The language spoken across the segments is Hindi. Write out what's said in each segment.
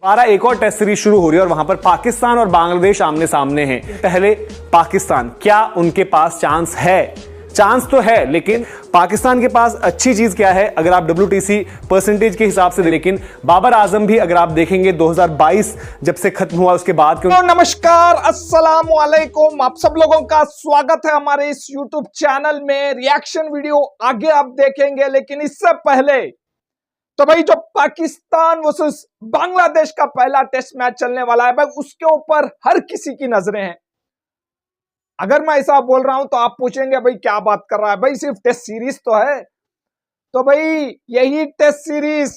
दोबारा एक और टेस्ट सीरीज शुरू हो रही है और वहां पर पाकिस्तान और बांग्लादेश आमने सामने हैं। पहले पाकिस्तान, क्या उनके पास चांस है? चांस तो है, लेकिन पाकिस्तान के पास अच्छी चीज क्या है अगर आप WTC परसेंटेज के हिसाब से, लेकिन बाबर आजम भी अगर आप देखेंगे 2022 जब से खत्म हुआ उसके बाद नमस्कार, अस्सलाम वालेकुम, आप सब लोगों का स्वागत है हमारे इस YouTube चैनल में। रिएक्शन वीडियो आगे आप देखेंगे, लेकिन इससे पहले तो भाई जो पाकिस्तान वर्सेस बांग्लादेश का पहला टेस्ट मैच चलने वाला है भाई, उसके ऊपर हर किसी की नजरें हैं। अगर मैं ऐसा बोल रहा हूं तो आप पूछेंगे भाई क्या बात कर रहा है भाई, सिर्फ टेस्ट सीरीज तो है। तो भाई यही test series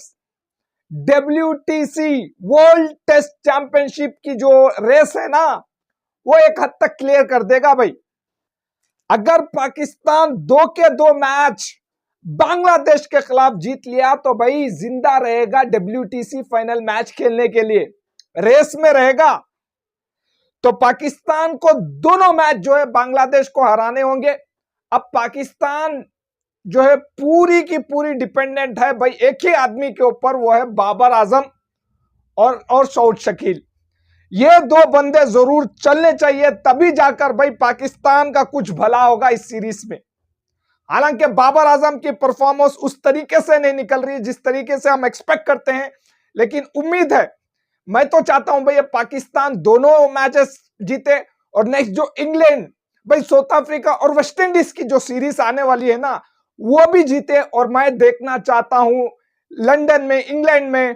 WTC world test championship की जो रेस है ना, वो एक हद तक क्लियर कर देगा भाई। अगर पाकिस्तान 2 के 2 मैच बांग्लादेश के खिलाफ जीत लिया तो भाई जिंदा रहेगा WTC फाइनल मैच खेलने के लिए, रेस में रहेगा। तो पाकिस्तान को दोनों मैच जो है बांग्लादेश को हराने होंगे। अब पाकिस्तान जो है पूरी की पूरी डिपेंडेंट है भाई एक ही आदमी के ऊपर, वो है बाबर आजम और सऊद शकील। ये 2 बंदे जरूर चलने चाहिए, तभी जाकर भाई पाकिस्तान का कुछ भला होगा इस सीरीज में। हालांकि बाबर आजम की परफॉर्मेंस उस तरीके से नहीं निकल रही जिस तरीके से हम एक्सपेक्ट करते हैं, लेकिन उम्मीद है, मैं तो चाहता हूं भाई पाकिस्तान दोनों मैचेस जीते और नेक्स्ट जो इंग्लैंड भाई साउथ अफ्रीका और वेस्ट इंडीज की जो सीरीज आने वाली है ना, वो भी जीते। और मैं देखना चाहता हूं लंदन में, इंग्लैंड में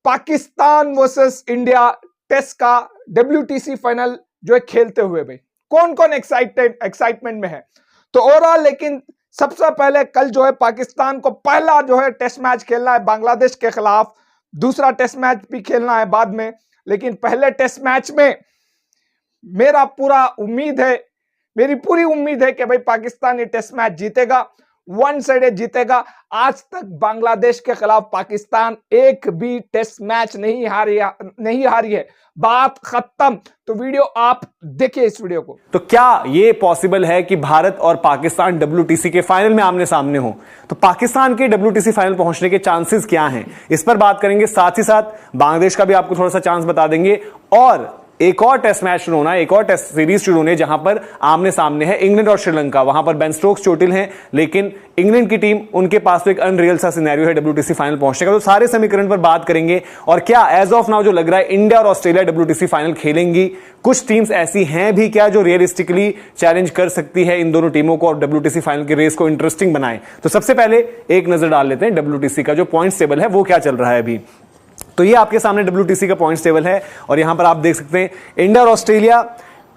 पाकिस्तान वर्सेस इंडिया टेस्ट का WTC फाइनल जो है खेलते हुए भाई कौन कौन एक्साइटमेंट में है। तो ओवरऑल लेकिन सबसे पहले कल जो है पाकिस्तान को पहला जो है टेस्ट मैच खेलना है बांग्लादेश के खिलाफ, दूसरा टेस्ट मैच भी खेलना है बाद में। लेकिन पहले टेस्ट मैच में मेरी पूरी उम्मीद है कि भाई पाकिस्तान ये टेस्ट मैच जीतेगा, वन साइडेड जीतेगा। आज तक बांग्लादेश के खिलाफ पाकिस्तान एक भी टेस्ट मैच नहीं हारी है, बात खत्म। तो वीडियो आप देखिए इस वीडियो को। तो क्या ये पॉसिबल है कि भारत और पाकिस्तान WTC के फाइनल में आमने सामने हो? तो पाकिस्तान के WTC फाइनल पहुंचने के चांसेस क्या हैं, इस पर बात करेंगे। साथ ही साथ बांग्लादेश का भी आपको थोड़ा सा चांस बता देंगे, और एक और टेस्ट मैच शुरू होना है, एक और टेस्ट सीरीज शुरू होने जहां पर आमने सामने है इंग्लैंड और श्रीलंका। वहां पर बेन स्टोक्स चोटिल हैं, लेकिन इंग्लैंड की टीम, उनके पास तो एक अनरियल सा सिनेरियो है WTC फाइनल पहुंचने का। तो सारे समीकरण पर बात करेंगे। और क्या एज ऑफ नाउ जो लग रहा है इंडिया और ऑस्ट्रेलिया WTC फाइनल खेलेंगी? कुछ टीम्स ऐसी हैं भी क्या जो रियलिस्टिकली चैलेंज कर सकती है इन दोनों टीमों को और WTC फाइनल की रेस को इंटरेस्टिंग बनाए? तो सबसे पहले एक नजर डाल लेते हैं WTC का जो पॉइंट्स टेबल है वो क्या चल रहा है अभी। तो ये आपके सामने WTC का पॉइंट्स टेबल है और यहां पर आप देख सकते हैं इंडिया और ऑस्ट्रेलिया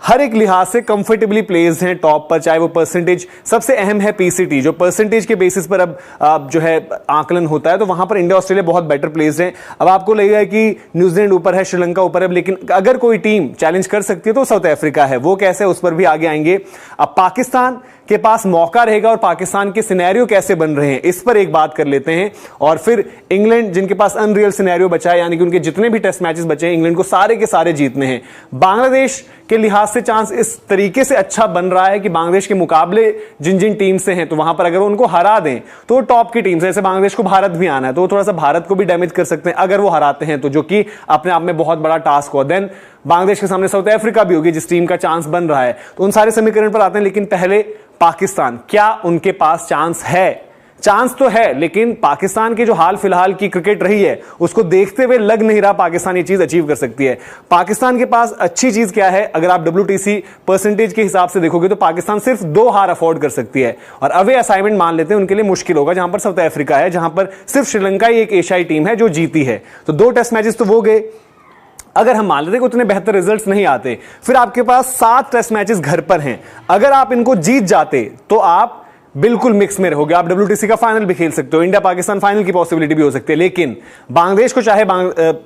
हर एक लिहाज से कंफर्टेबली प्लेस्ड हैं टॉप पर, चाहे वो परसेंटेज। सबसे अहम है PCT, जो परसेंटेज के बेसिस पर अब जो है आकलन होता है, तो वहां पर इंडिया ऑस्ट्रेलिया बहुत बेटर प्लेस्ड हैं। अब आपको लगेगा कि न्यूजीलैंड ऊपर है, श्रीलंका ऊपर है, लेकिन अगर कोई टीम चैलेंज कर सकती है तो साउथ अफ्रीका है। वो कैसे, उस पर भी आगे आएंगे। अब पाकिस्तान के पास मौका रहेगा और पाकिस्तान के सिनेरियो कैसे बन रहे हैं इस पर एक बात कर लेते हैं। और फिर इंग्लैंड, जिनके पास अनरियल सिनेरियो बचा है, यानी कि उनके जितने भी टेस्ट मैचेस बचे हैं इंग्लैंड को सारे के सारे जीतने हैं। बांग्लादेश के लिहाज से चांस इस तरीके से अच्छा बन रहा है कि बांग्लादेश के मुकाबले जिन जिन टीम से हैं, तो वहां पर अगर वो उनको हरा दें तो टॉप की टीम से, जैसे बांग्लादेश को भारत भी आना है तो थोड़ा सा भारत को भी डैमेज कर सकते हैं अगर वो हराते हैं, तो जो कि अपने आप में बहुत बड़ा टास्क हो। देन बांग्लादेश के सामने साउथ अफ्रीका भी होगी जिस टीम का चांस बन रहा है। तो उन सारे समीकरण पर आते हैं, लेकिन पहले पाकिस्तान, क्या उनके पास चांस है? चांस तो है, लेकिन पाकिस्तान की जो हाल फिलहाल की क्रिकेट रही है उसको देखते हुए लग नहीं रहा पाकिस्तान ये चीज अचीव कर सकती है। पाकिस्तान के पास अच्छी चीज क्या है अगर आप WTC परसेंटेज के हिसाब से देखोगे तो पाकिस्तान सिर्फ 2 हार अफोर्ड कर सकती है। और अवे असाइनमेंट मान लेते हैं उनके लिए मुश्किल होगा, जहां पर साउथ अफ्रीका है, जहां पर सिर्फ श्रीलंका ही एक एशियाई टीम है जो जीती है। तो 2 टेस्ट मैचेस तो वो गए। अगर हम मान लेते कि उतने बेहतर रिजल्ट्स नहीं आते, फिर आपके पास 7 टेस्ट मैचेस घर पर हैं। अगर आप इनको जीत जाते तो आप बिल्कुल मिक्स में रहोगे, आप WTC का फाइनल भी खेल सकते हो, इंडिया पाकिस्तान फाइनल की पॉसिबिलिटी भी हो सकती है। लेकिन बांग्लादेश को चाहे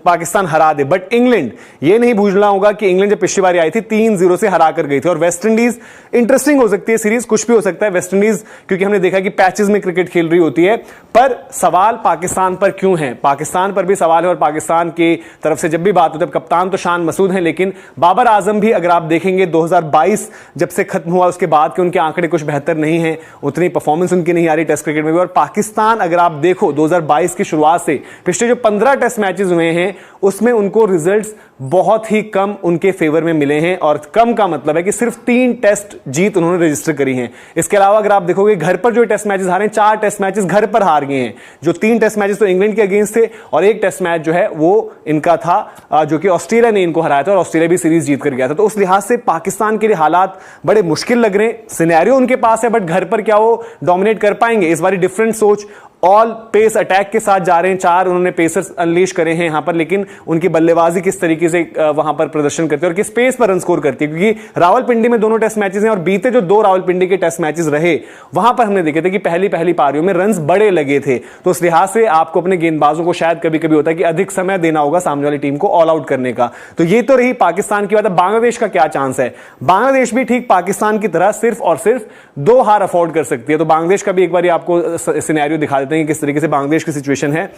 पाकिस्तान हरा दे, बट इंग्लैंड, ये नहीं भूलना होगा कि इंग्लैंड जब पिछली बार आई थी 3-0 से हरा कर गई थी। और वेस्ट इंडीज, इंटरेस्टिंग हो सकती है सीरीज, कुछ भी हो सकता है वेस्ट इंडीज, क्योंकि हमने देखा कि पैचेस में क्रिकेट खेल रही होती है। पर सवाल पाकिस्तान पर क्यों है? पाकिस्तान पर भी सवाल है, और पाकिस्तान की तरफ से जब भी बात होती है, कप्तान तो शान मसूद है, लेकिन बाबर आजम भी अगर आप देखेंगे 2022 जब से खत्म हुआ उसके बाद के उनके आंकड़े कुछ बेहतर नहीं है, उतनी परफॉर्मेंस उनकी नहीं आ रही टेस्ट क्रिकेट में भी। और पाकिस्तान अगर आप देखो 2022 की शुरुआत से पिछले जो 15 टेस्ट मैचेस हुए हैं उसमें उनको रिजल्ट्स बहुत ही कम उनके फेवर में मिले हैं, और कम का मतलब है कि सिर्फ 3 टेस्ट जीत उन्होंने रजिस्टर करी हैं। इसके अलावा अगर आप देखोगे घर पर जो टेस्ट मैचेस हारे, 4 टेस्ट मैचेस घर पर हार गए हैं। जो 3 टेस्ट मैचेस तो इंग्लैंड के अगेंस्ट थे और 1 टेस्ट मैच जो है वो इनका था जो कि ऑस्ट्रेलिया ने इनको हराया था, और ऑस्ट्रेलिया भी सीरीज जीत कर गया था। तो उस लिहाज से पाकिस्तान के लिए हालात बड़े मुश्किल लग रहे हैं। सिनेरियो उनके पास है, बट घर पर क्या वो डोमिनेट कर पाएंगे? इस बार डिफरेंट सोच, ऑल पेस अटैक के साथ जा रहे हैं। 4 उन्होंने पेसर्स अनलीश करे हैं यहां पर, लेकिन उनकी बल्लेबाजी किस तरीके से वहां पर प्रदर्शन करती है और किस पेस पर रन स्कोर करती है, क्योंकि रावलपिंडी में दोनों टेस्ट मैचेस हैं और बीते जो 2 रावलपिंडी के टेस्ट मैचेस रहे वहां पर हमने देखे थे कि पहली पारियों में रन्स बड़े लगे थे। तो उस लिहाज से आपको अपने गेंदबाजों को शायद कभी कभी होता है कि अधिक समय देना होगा सामने वाली टीम को ऑल आउट करने का। तो ये तो रही पाकिस्तान की बात है। बांग्लादेश का क्या चांस है? बांग्लादेश भी ठीक पाकिस्तान की तरह सिर्फ और सिर्फ 2 हार अफोर्ड कर सकती है। तो बांग्लादेश का भी एक बार आपको सिनेरियो दिखा देते हैं कि किस तरीके से बांग्लादेश की सिचुएशन है।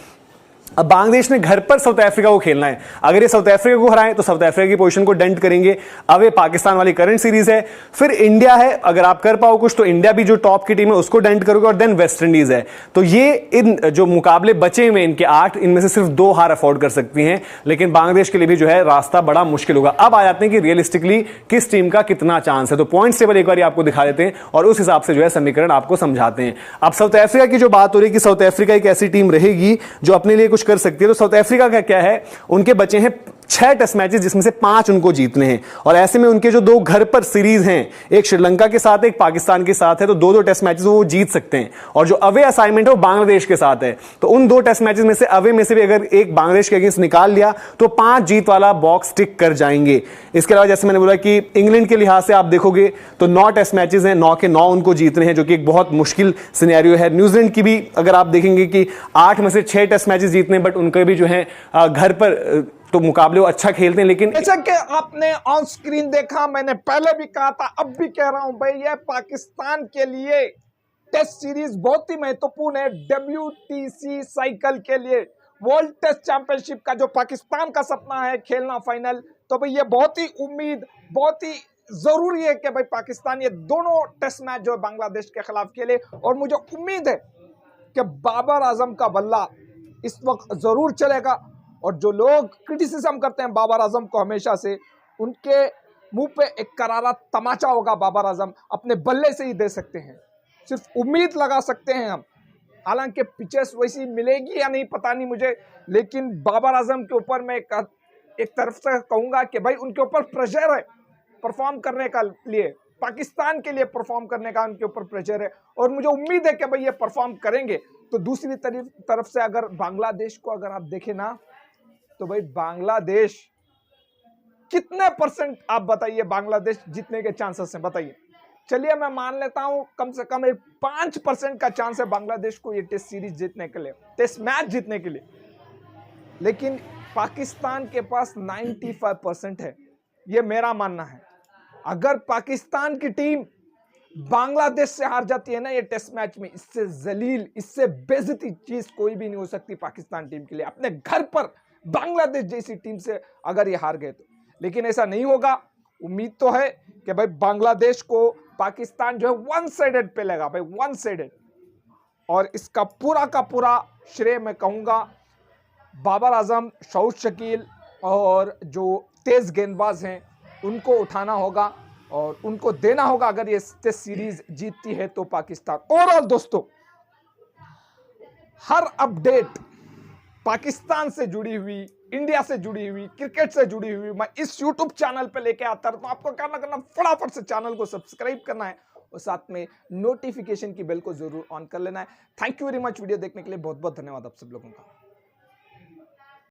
अब बांग्लादेश ने घर पर साउथ अफ्रीका को खेलना है। अगर ये साउथ अफ्रीका को हराएं तो साउथ अफ्रीका की पोजीशन को डेंट करेंगे। अब ये पाकिस्तान वाली करंट सीरीज है, फिर इंडिया है। अगर आप कर पाओ कुछ तो इंडिया भी जो टॉप की टीम है उसको डेंट करोगे, और देन वेस्ट इंडीज है। तो ये इन जो मुकाबले बचे हुए इनके 8, इनमें से सिर्फ 2 हार अफोर्ड कर सकती हैं। लेकिन बांग्लादेश के लिए भी जो है रास्ता बड़ा मुश्किल होगा। अब आ जाते हैं कि रियलिस्टिकली किस टीम का कितना चांस है। तो पॉइंट्स टेबल एक बार आपको दिखा देते हैं और उस हिसाब से जो है समीकरण आपको समझाते हैं। अब साउथ अफ्रीका की जो बात हो रही है कि साउथ अफ्रीका एक ऐसी टीम रहेगी जो अपने लिए कुछ कर सकती है। तो साउथ अफ्रीका का क्या है, उनके बचे हैं 6 टेस्ट मैचेस जिसमें से 5 उनको जीतने हैं, और ऐसे में उनके जो 2 घर पर सीरीज हैं, एक श्रीलंका के साथ एक पाकिस्तान के साथ है, तो 2-2 टेस्ट मैचेस वो जीत सकते हैं। और जो अवे असाइनमेंट है वो बांग्लादेश के साथ है, तो उन 2 टेस्ट मैचेस में से अवे में से भी अगर एक बांग्लादेश के अगेंस्ट निकाल लिया तो 5 जीत वाला बॉक्स टिक कर जाएंगे। इसके अलावा जैसे मैंने बोला कि इंग्लैंड के लिहाज से आप देखोगे तो 9 टेस्ट मैचेस हैं, 9 के 9 उनको जीतने हैं, जो कि एक बहुत मुश्किल सिनेरियो है। न्यूजीलैंड की भी अगर आप देखेंगे कि 8 में से 6 टेस्ट मैचेस जीतने, बट उनके भी जो है घर पर तो मुकाबले वो अच्छा खेलते हैं। लेकिन जैसा कि आपने ऑन स्क्रीन देखा, मैंने पहले भी कहा था, अब भी कह रहा हूं भाई, ये पाकिस्तान के लिए टेस्ट सीरीज बहुत ही महत्वपूर्ण है। WTC साइकिल के लिए, वर्ल्ड टेस्ट चैंपियनशिप का जो पाकिस्तान का सपना है खेलना फाइनल, तो भाई ये बहुत ही उम्मीद, बहुत ही जरूरी है कि भाई पाकिस्तान ये दोनों टेस्ट मैच जो है बांग्लादेश के खिलाफ खेले। और मुझे उम्मीद है कि बाबर आजम का बल्ला इस वक्त जरूर चलेगा। और जो लोग क्रिटिसिज्म करते हैं बाबर आजम को हमेशा से, उनके मुंह पे एक करारा तमाचा होगा। बाबर आजम अपने बल्ले से ही दे सकते हैं, सिर्फ उम्मीद लगा सकते हैं हम। हालांकि पिचेस वैसी मिलेगी या नहीं पता नहीं मुझे, लेकिन बाबर आजम के ऊपर मैं एक तरफ से कहूंगा कि भाई उनके ऊपर प्रेशर है परफॉर्म करने का लिए, पाकिस्तान के लिए परफॉर्म करने का उनके ऊपर प्रेशर है। और मुझे उम्मीद है कि भाई ये परफॉर्म करेंगे। तो दूसरी तरफ से अगर बांग्लादेश को अगर आप देखें ना, तो भाई बांग्लादेश कितने % आप बताइए बांग्लादेश जीतने के चांसेस हैं, बताइए। चलिए मैं मान लेता हूं कम से कम 5% का चांस है बांग्लादेश को ये टेस्ट सीरीज जीतने के लिए, टेस्ट मैच जीतने के लिए। लेकिन पाकिस्तान के पास 95% है, ये मेरा मानना है। अगर पाकिस्तान की टीम बांग्लादेश से हार जाती है ना ये टेस्ट मैच में, इससे जलील, इससे बेइज्जती चीज कोई भी नहीं हो सकती पाकिस्तान टीम के लिए। अपने घर पर बांग्लादेश जैसी टीम से अगर ये हार गए तो, लेकिन ऐसा नहीं होगा। उम्मीद तो है कि भाई बांग्लादेश को पाकिस्तान जो है 1 साइडेड पे लेगा भाई, 1 साइडेड। और इसका पूरा का पूरा श्रेय मैं कहूंगा बाबर आजम, शौद शकील और जो तेज गेंदबाज हैं उनको उठाना होगा और उनको देना होगा अगर ये टेस्ट सीरीज जीतती है तो पाकिस्तान। ओवरऑल दोस्तों, हर अपडेट पाकिस्तान से जुड़ी हुई, इंडिया से जुड़ी हुई, क्रिकेट से जुड़ी हुई मैं इस YouTube चैनल पे लेके आता रहता हूं। आपको क्या करना, फटाफट से चैनल को सब्सक्राइब करना है और साथ में नोटिफिकेशन की बेल को जरूर ऑन कर लेना है। Thank you very much video देखने के लिए, बहुत बहुत धन्यवाद आप सब लोगों का।